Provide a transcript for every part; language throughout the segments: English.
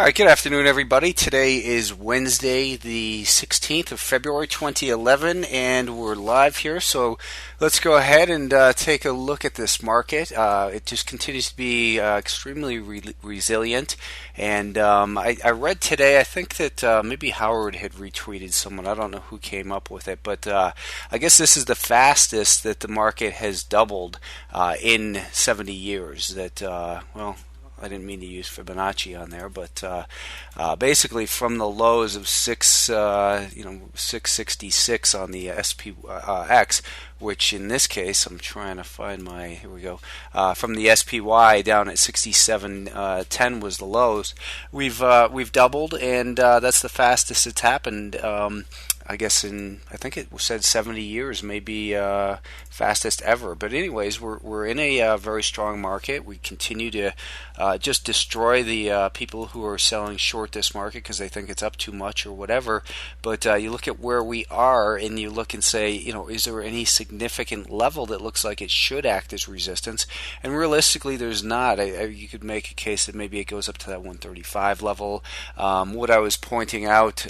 All right, good afternoon, everybody. Today is Wednesday, the 16th of February, 2011, and we're live here. So let's go ahead and take a look at this market. It just continues to be extremely resilient. And I read today, I think that maybe Howard had retweeted someone. I don't know who came up with it, but I guess this is the fastest that the market has doubled in 70 years. I didn't mean to use Fibonacci on there, but basically from the lows of 666 on the SPX, which in this case I'm trying to find here we go, from the SPY down at 67.10 was the lows. We've doubled, and that's the fastest it's happened. I guess I think it said 70 years, maybe fastest ever. But anyways, we're in a very strong market. We continue to just destroy the people who are selling short this market because they think it's up too much or whatever. But you look at where we are, and you look and say, is there any significant level that looks like it should act as resistance? And realistically, there's not. You could make a case that maybe it goes up to that 135 level. What I was pointing out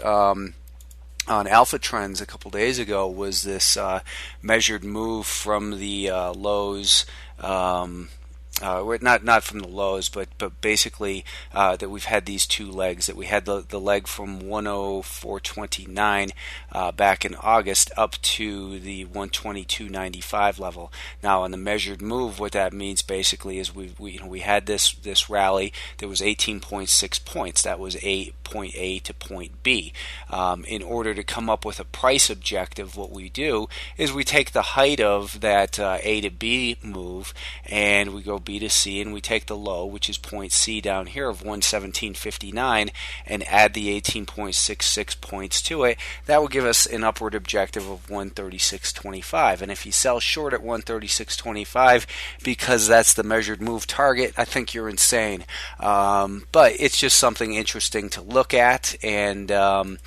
on Alpha Trends a couple days ago was this measured move from the lows. Not from the lows, but basically that we've had these two legs. That we had the leg from 104.29 back in August up to the 122.95 level. Now on the measured move, what that means basically is we had this rally that was 18.6 points. That was point A to point B. In order to come up with a price objective, what we do is we take the height of that A to B move, and we go B to C, and we take the low, which is point C down here of 117.59, and add the 18.66 points to it. That will give us an upward objective of 136.25. And if you sell short at 136.25 because that's the measured move target, I think you're insane. But it's just something interesting to look at, and a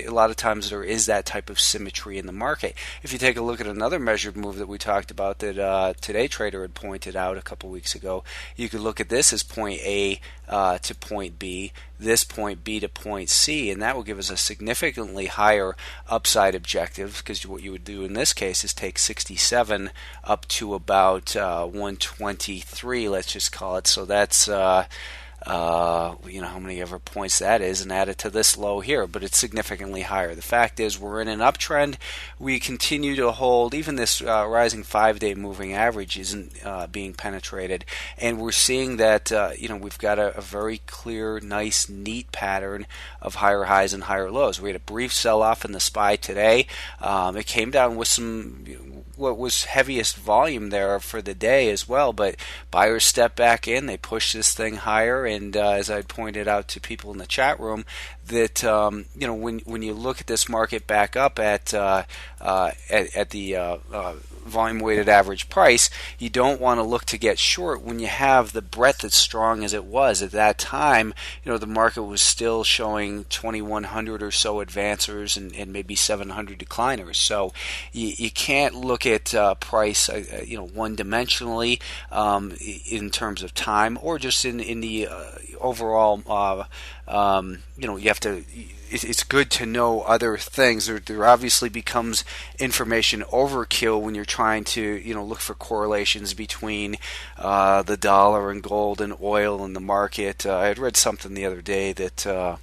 lot of times there is that type of symmetry in the market. If you take a look at another measured move that we talked about that Today Trader had pointed out a couple weeks ago, you could look at this as point A to point B, this point B to point C, and that will give us a significantly higher upside objective, because what you would do in this case is take 67 up to about 123, let's just call it. So that's how many ever points that is, and add it to this low here, but it's significantly higher. The fact is we're in an uptrend. We continue to hold. Even this rising 5-day moving average isn't being penetrated, and we're seeing that we've got a very clear, nice, neat pattern of higher highs and higher lows. We had a brief sell-off in the SPY today. It came down with what was heaviest volume there for the day as well, but buyers stepped back in, they pushed this thing higher, and as I pointed out to people in the chat room, that when you look at this market back up at the volume weighted average price, you don't want to look to get short when you have the breadth as strong as it was at that time. The market was still showing 2,100 or so advancers and maybe 700 decliners. So you can't look at price one dimensionally in terms of time, or just in the overall. You have to. It's good to know other things. There obviously becomes information overkill when you're trying to look for correlations between the dollar and gold and oil in the market. I had read something the other day that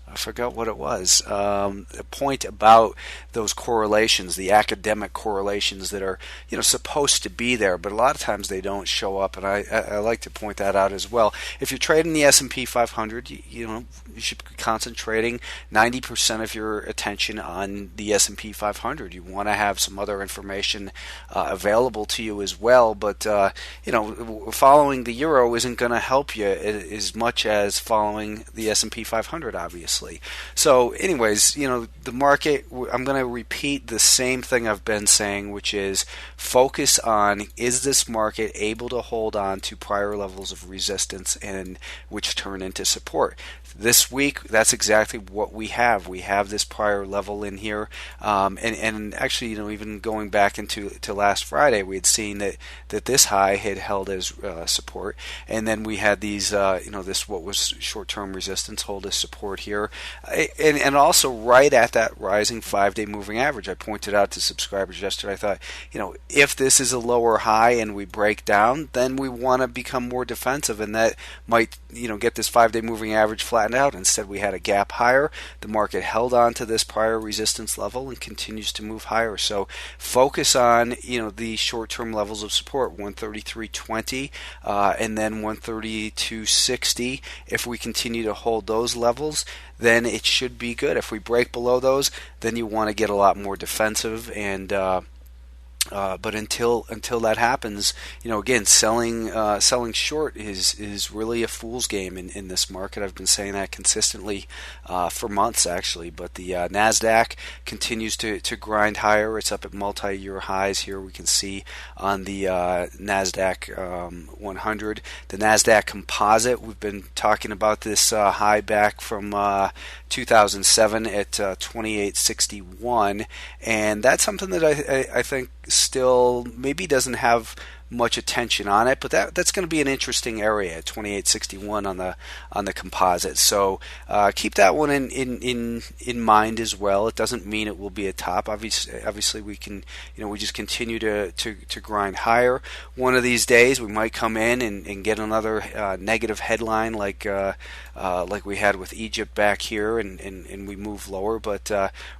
I forgot what it was. A point about those correlations, the academic correlations that are supposed to be there, but a lot of times they don't show up, and I like to point that out as well. If you're trading the S&P 500, you should be concentrating 90% of your attention on the S&P 500. You want to have some other information available to you as well, but following the euro isn't going to help you as much as following the S&P 500, obviously. obviously. So anyways, the market, I'm going to repeat the same thing I've been saying, which is focus on, is this market able to hold on to prior levels of resistance and which turn into support? This week, that's exactly what we have. We have this prior level in here, and actually, even going back into last Friday, we had seen that this high had held as support, and then we had these, this what was short-term resistance hold as support here, and also right at that rising 5-day moving average. I pointed out to subscribers yesterday. I thought, if this is a lower high and we break down, then we want to become more defensive, and that might, get this 5-day moving average flattened out. Instead, we had a gap higher. The market held on to this prior resistance level and continues to move higher. So focus on, the short-term levels of support, 133.20 and then 132.60. If we continue to hold those levels, then it should be good. If we break below those, then you want to get a lot more defensive, and but until that happens, again, selling short is really a fool's game in this market. I've been saying that consistently for months, actually. But the Nasdaq continues to grind higher. It's up at multi-year highs here. We can see on the Nasdaq 100, the Nasdaq Composite. We've been talking about this high back from 2007 at 2861, and that's something that I think still maybe doesn't have much attention on it, but that's going to be an interesting area at 2861 on the composite. So keep that one in mind as well. It doesn't mean it will be a top. Obviously we can we just continue to grind higher. One of these days we might come in and get another negative headline like we had with Egypt back here, and we move lower. But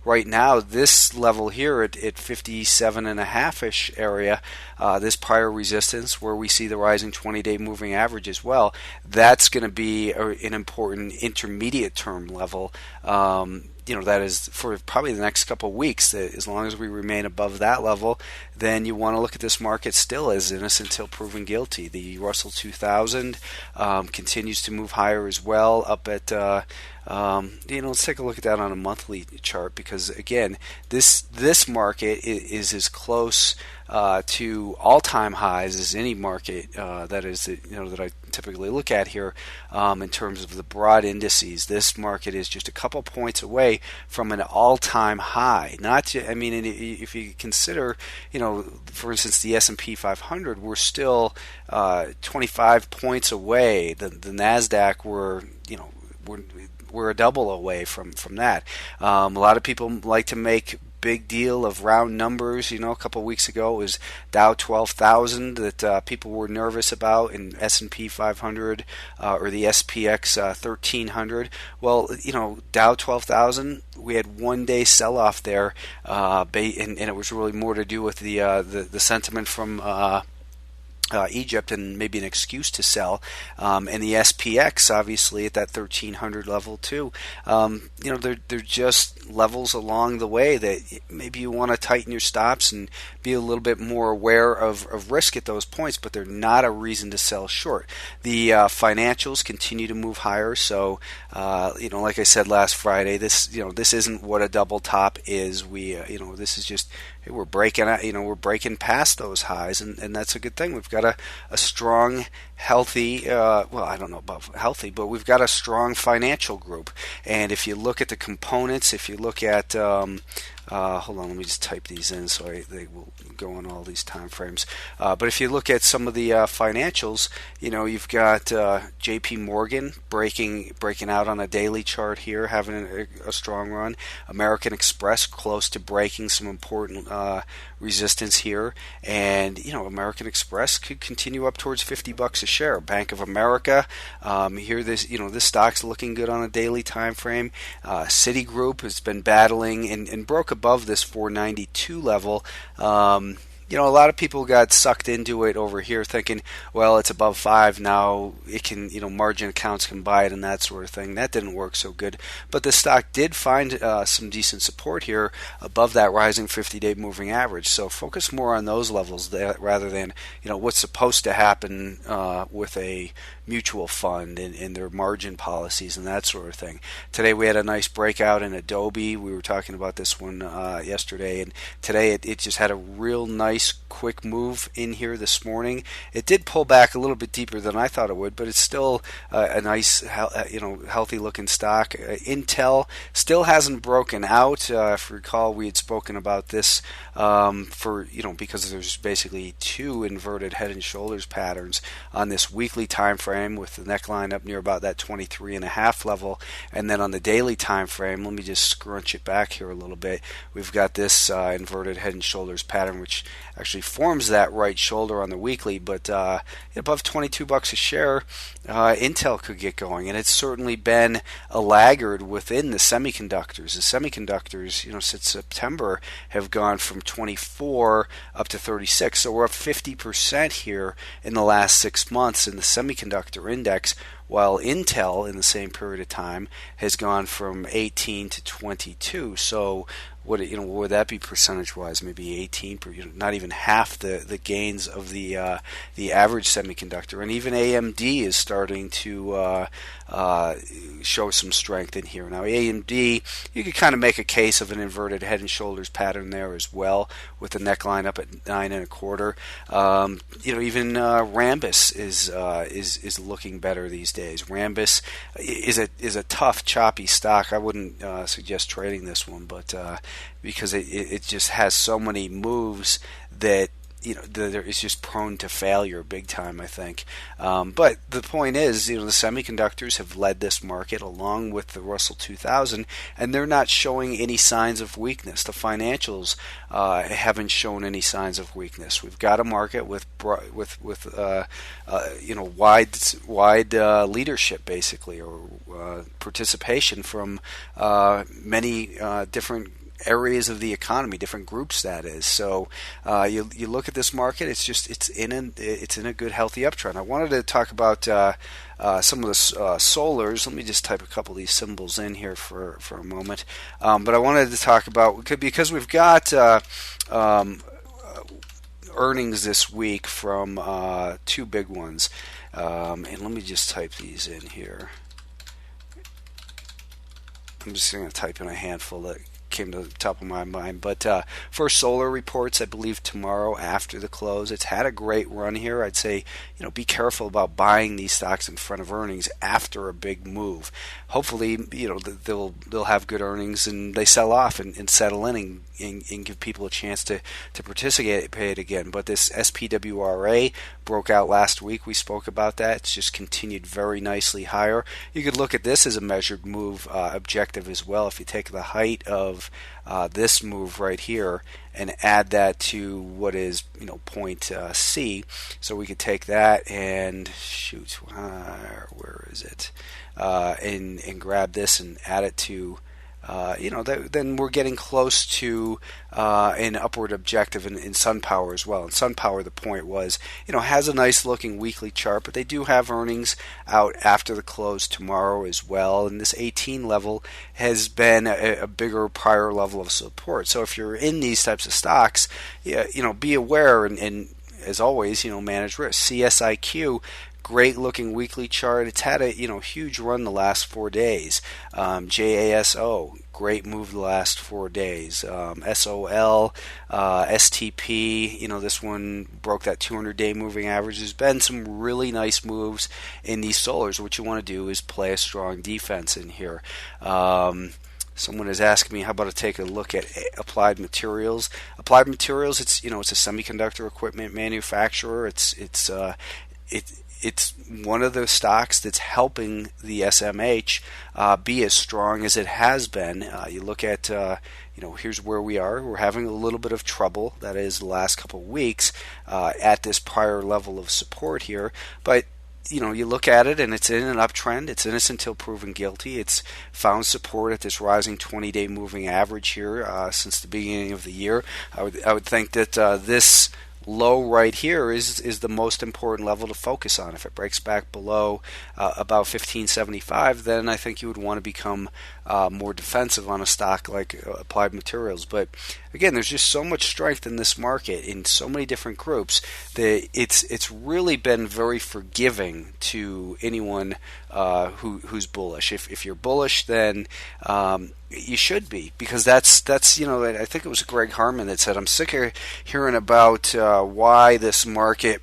right now, this level here at 57.5-ish area, this prior resistance where we see the rising 20-day moving average as well, that's going to be an important intermediate term level. That is for probably the next couple of weeks. As long as we remain above that level, then you want to look at this market still as innocent until proven guilty. The Russell 2000 continues to move higher as well, up at let's take a look at that on a monthly chart, because again, this market is as close to all-time highs as any market that I typically look at here in terms of the broad indices. This market is just a couple points away from an all-time high. If you consider, for instance, the S&P 500, we're still 25 points away. The Nasdaq we're a double away from that. A lot of people like to make big deal of round numbers. A couple of weeks ago it was Dow 12,000 that people were nervous about, and S&P 500 or the SPX 1300. Well, Dow 12,000, we had 1 day sell-off there, and it was really more to do with the sentiment from Egypt and maybe an excuse to sell, and the SPX obviously at that 1300 level too. They're just levels along the way that maybe you want to tighten your stops and be a little bit more aware of risk at those points, but they're not a reason to sell short. The financials continue to move higher, so like I said last Friday, this isn't what a double top is. This is just, we're breaking out, we're breaking past those highs, and that's a good thing. We've got a strong, healthy, I don't know about healthy, but we've got a strong financial group. And if you look at the components, if you look at hold on, let me just type these in so they will go on all these time frames. But if you look at some of the financials, you've got JP Morgan breaking out on a daily chart here, having a strong run. American Express close to breaking some important resistance here, and American Express could continue up towards $50 a share. Bank of America, here this stock's looking good on a daily time frame. Citigroup has been battling and broke above this 492 level. A lot of people got sucked into it over here thinking, well, it's above 5 now, it can, margin accounts can buy it and that sort of thing. That didn't work so good. But the stock did find some decent support here above that rising 50-day moving average. So focus more on those levels rather than, what's supposed to happen with a mutual fund and their margin policies and that sort of thing. Today we had a nice breakout in Adobe. We were talking about this one yesterday, and today it just had a real nice quick move in here this morning. It did pull back a little bit deeper than I thought it would, but it's still a nice, healthy looking stock. Intel still hasn't broken out. If you recall, we had spoken about this because there's basically two inverted head and shoulders patterns on this weekly time frame with the neckline up near about that 23.5 level, and then on the daily time frame, let me just scrunch it back here a little bit. We've got this inverted head and shoulders pattern, which actually forms that right shoulder on the weekly, but above $22 a share, Intel could get going, and it's certainly been a laggard within the semiconductors. The semiconductors, since September, have gone from 24 up to 36, so we're up 50% here in the last 6 months in the semiconductor index, while Intel in the same period of time has gone from 18 to 22. So what would that be percentage wise? Maybe 18, not even half the gains of the average semiconductor. And even AMD is starting to show some strength in here. Now AMD, you could kind of make a case of an inverted head and shoulders pattern there as well, with the neckline up at 9.25. Even Rambus is looking better these days. Rambus is a tough, choppy stock. I wouldn't suggest trading this one, but because it just has so many moves that it's just prone to failure big time, I think. But the point is, the semiconductors have led this market along with the Russell 2000, and they're not showing any signs of weakness. The financials haven't shown any signs of weakness. We've got a market with wide leadership, basically, or participation from many different areas of the economy, different groups, that is. So you look at this market, it's in a good, healthy uptrend. I wanted to talk about some of the solars. Let me just type a couple of these symbols in here for a moment. But I wanted to talk about, because we've got earnings this week from two big ones. And let me just type these in here. I'm just going to type in a handful that came to the top of my mind. But First Solar reports, I believe, tomorrow after the close. It's had a great run here. I'd say, be careful about buying these stocks in front of earnings after a big move. Hopefully, they'll have good earnings and they sell off and settle in and give people a chance to participate again. But this SPWRA broke out last week. We spoke about that. It's just continued very nicely higher. You could look at this as a measured move objective as well. If you take the height of this move right here and add that to what is point C, so we could take that and where is it, and grab this and add it to then we're getting close to an upward objective in SunPower as well. And SunPower, the point was, has a nice looking weekly chart, but they do have earnings out after the close tomorrow as well. And this 18 level has been a bigger prior level of support. So if you're in these types of stocks, be aware and as always, manage risk. CSIQ, great looking weekly chart. It's had a huge run the last 4 days. JASO, great move the last 4 days. SOL, STP, this one broke that 200-day moving average. There's been some really nice moves in these solars. What you want to do is play a strong defense in here. Someone is asking me, how about I take a look at Applied Materials? Applied Materials, it's a semiconductor equipment manufacturer. It's one of those stocks that's helping the SMH be as strong as it has been. You look at, here's where we are. We're having a little bit of trouble, that is the last couple of weeks, at this prior level of support here. But you look at it and it's in an uptrend. It's innocent until proven guilty. It's found support at this rising 20-day moving average here since the beginning of the year. I would think that this low right here is the most important level to focus on. If it breaks back below about 1575, then I think you would want to become more defensive on a stock like Applied Materials. But again, there's just so much strength in this market in so many different groups that it's really been very forgiving to anyone who's bullish. If you're bullish, then you should be, because that's I think it was Greg Harmon that said, I'm sick of hearing about why this market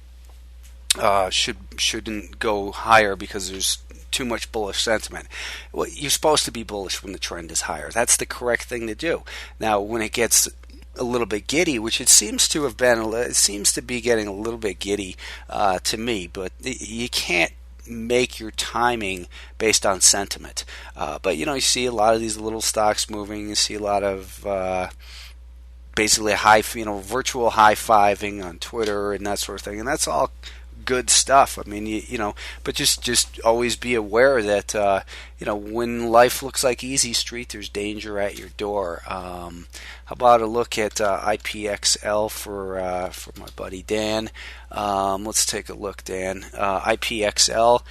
shouldn't go higher because there's too much bullish sentiment. Well, you're supposed to be bullish when the trend is higher. That's the correct thing to do. Now, when it gets a little bit giddy, which it seems to have been, it seems to be getting a little bit giddy to me, but you can't make your timing based on sentiment. But you see a lot of these little stocks moving. You see a lot of basically virtual high-fiving on Twitter and that sort of thing, and that's all good stuff. I mean, but just always be aware that when life looks like easy street, there's danger at your door. How about a look at IPXL for my buddy Dan? Let's take a look, Dan. IPXL.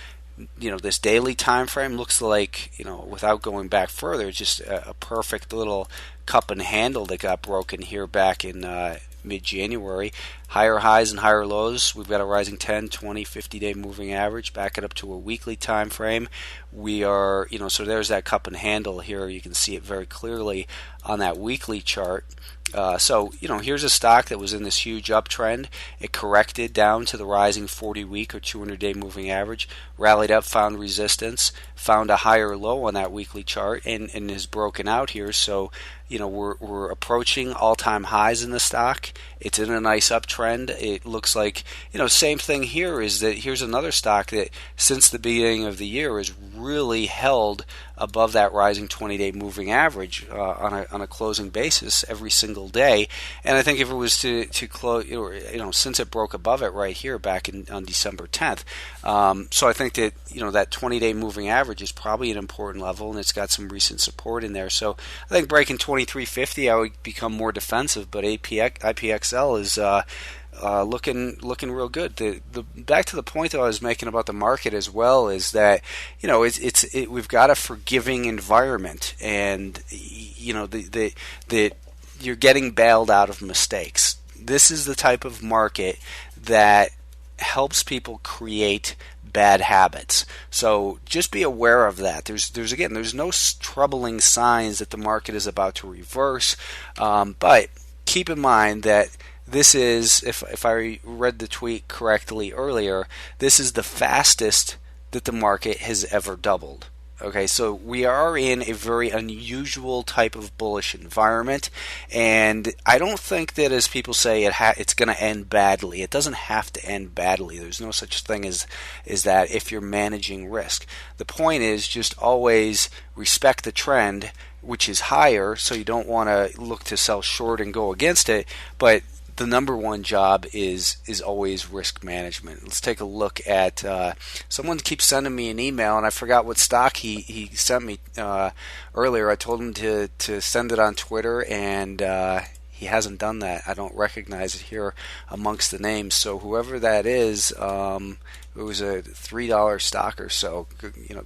This daily time frame looks like, without going back further, just a perfect little cup and handle that got broken here back in mid-January. Higher highs and higher lows. We've got a rising 10, 20, 50-day moving average. Back it up to a weekly time frame. We are, so there's that cup and handle here. You can see it very clearly on that weekly chart. So here's a stock that was in this huge uptrend. It corrected down to the rising 40-week or 200-day moving average, rallied up, found resistance, found a higher low on that weekly chart, and is broken out here. So we're approaching all-time highs in the stock. It's in a nice uptrend. It looks like, same thing here is that here's another stock that since the beginning of the year has really held above that rising 20-day moving average on a closing basis every single day. And I think if it was to close, since it broke above it right here back on December 10th, so I think that that 20-day moving average is probably an important level, and it's got some recent support in there. So I think breaking 2350, I would become more defensive, but IPXL is looking real good. The back to the point that I was making about the market as well is that we've got a forgiving environment, and that you're getting bailed out of mistakes. This is the type of market that helps people create bad habits. So just be aware of that. There's no troubling signs that the market is about to reverse, but keep in mind that this is, if I read the tweet correctly earlier, this is the fastest that the market has ever doubled. Okay, so we are in a very unusual type of bullish environment, and I don't think that, as people say, it's going to end badly. It doesn't have to end badly. There's no such thing as that if you're managing risk. The point is just always respect the trend, which is higher, so you don't want to look to sell short and go against it, but the number one job is always risk management. Let's take a look at someone keeps sending me an email, and I forgot what stock he sent me earlier. I told him to send it on Twitter, and he hasn't done that. I don't recognize it here amongst the names. So whoever that is, it was a $3 stock or so.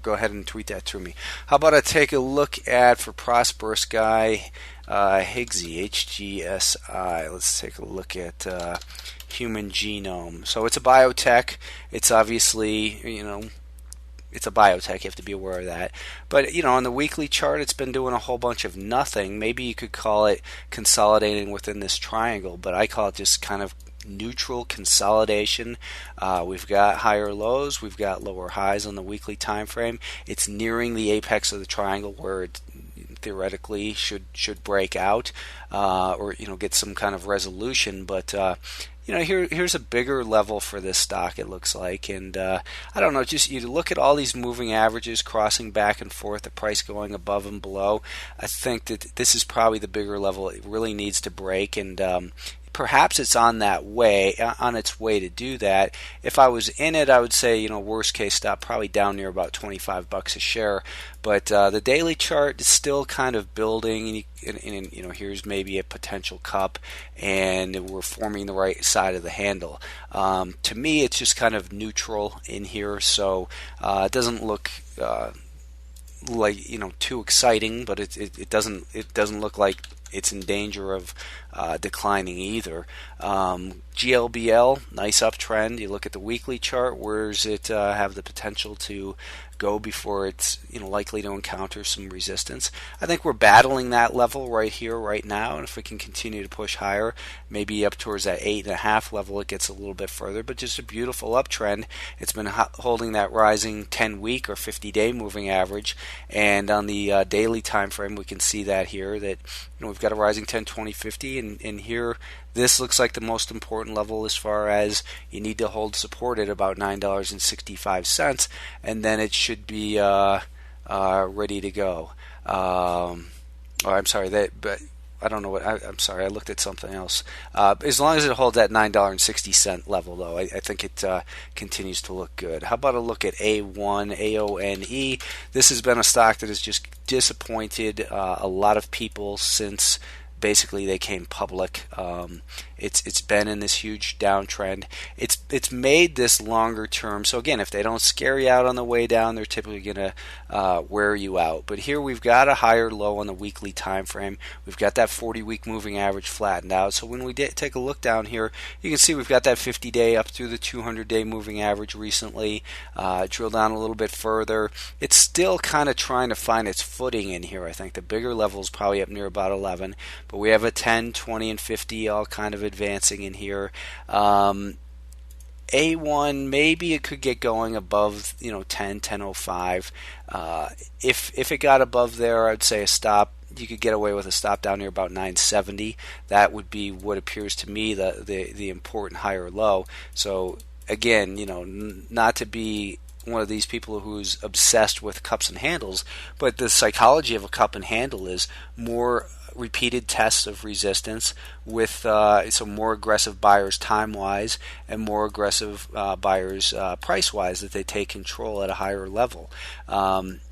Go ahead and tweet that to me. How about I take a look at, for Prosperous Guy, Higsy, HGSI. Let's take a look at Human Genome. So it's a biotech. It's obviously, it's a biotech. You have to be aware of that. But, on the weekly chart, it's been doing a whole bunch of nothing. Maybe you could call it consolidating within this triangle, but I call it just kind of neutral consolidation. We've got higher lows, we've got lower highs on the weekly time frame. It's nearing the apex of the triangle where it theoretically should break out or get some kind of resolution, but here's a bigger level for this stock, it looks like. And I don't know, just you look at all these moving averages crossing back and forth, the price going above and below. I think that this is probably the bigger level it really needs to break, and perhaps it's on that way, on its way to do that. If I was in it, I would say, worst case stop, probably down near about $25 a share. But the daily chart is still kind of building, and here's maybe a potential cup, and we're forming the right side of the handle. To me, it's just kind of neutral in here, so it doesn't look like too exciting, but it doesn't look like it's in danger of declining either. GLBL, nice uptrend. You look at the weekly chart, where does it have the potential to go before it's likely to encounter some resistance? I think we're battling that level right here, right now, and if we can continue to push higher, maybe up towards that 8.5 level, it gets a little bit further. But just a beautiful uptrend. It's been holding that rising 10-week or 50-day moving average, and on the daily time frame, we can see that here that we've got a rising 10, 20, 50, and here this looks like the most important level as far as you need to hold support at about $9.65, and then it should be ready to go. I'm sorry, but I don't know what I'm sorry. I looked at something else. As long as it holds that $9.60 level, though, I think it continues to look good. How about a look at AONE? This has been a stock that has just disappointed a lot of people since basically they came public. It's been in this huge downtrend. It's made this longer term. So again, if they don't scare you out on the way down, they're typically going to wear you out. But here we've got a higher low on the weekly time frame. We've got that 40-week moving average flattened out. So when we take a look down here, you can see we've got that 50-day up through the 200-day moving average recently. Drill down a little bit further. It's still kind of trying to find its footing in here. I think the bigger level is probably up near about 11, but we have a 10, 20, and 50 all kind of advancing in here. A1, maybe it could get going above 10, 10.05. If it got above there, I'd say a stop. You could get away with a stop down here about 970. That would be what appears to me the important higher low. So again, not to be one of these people who's obsessed with cups and handles, but the psychology of a cup and handle is more repeated tests of resistance with some more aggressive buyers time-wise and more aggressive buyers price-wise, that they take control at a higher level.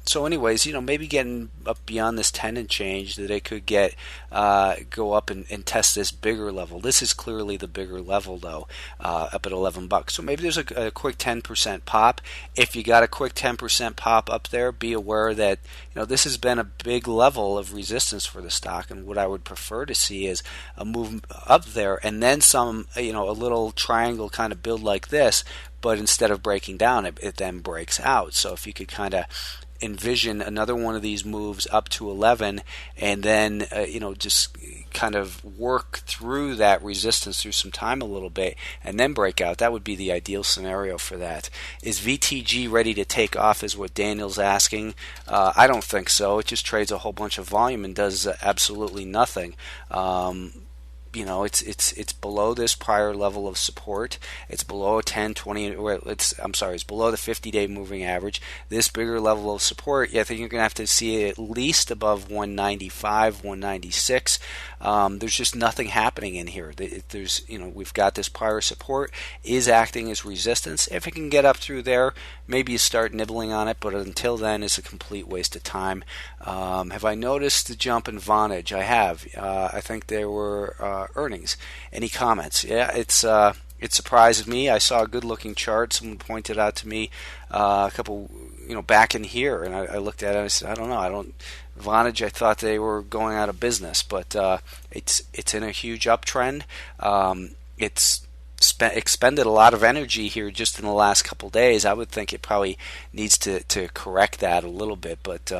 So anyways, maybe getting up beyond this 10 and change, that it could go up and test this bigger level. This is clearly the bigger level, though, up at $11. So maybe there's a quick 10% pop. If you got a quick 10% pop up there, be aware that this has been a big level of resistance for the stock, and what I would prefer to see is a move up there and then some, a little triangle kind of build like this, but instead of breaking down, it then breaks out. So if you could kind of envision another one of these moves up to 11, and then just kind of work through that resistance through some time a little bit, and then break out. That would be the ideal scenario for that. Is VTG ready to take off, is what Daniel's asking. I don't think so. It just trades a whole bunch of volume and does absolutely nothing. It's below this prior level of support. It's below a 10, 20, it's below the 50-day moving average. This bigger level of support, I think you're going to have to see it at least above 195, 196. There's just nothing happening in here. We've got this prior support is acting as resistance. If it can get up through there, maybe you start nibbling on it, but until then, it's a complete waste of time. Have I noticed the jump in Vonage? I have. I think there were earnings. Any comments? Yeah, it surprised me. I saw a good-looking chart. Someone pointed out to me a couple, back in here, and I looked at it and I said, I don't know. Vonage, I thought they were going out of business, but it's in a huge uptrend. It's expended a lot of energy here just in the last couple days. I would think it probably needs to correct that a little bit, but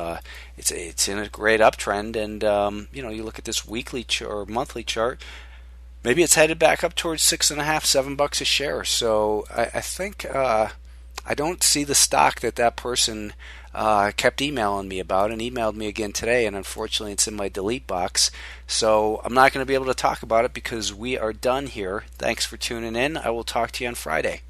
it's in a great uptrend. And you look at this weekly or monthly chart, maybe it's headed back up towards $6.5, $7 a share. So I think I don't see the stock that person kept emailing me about, and emailed me again today, and unfortunately it's in my delete box. So I'm not going to be able to talk about it because we are done here. Thanks for tuning in. I will talk to you on Friday.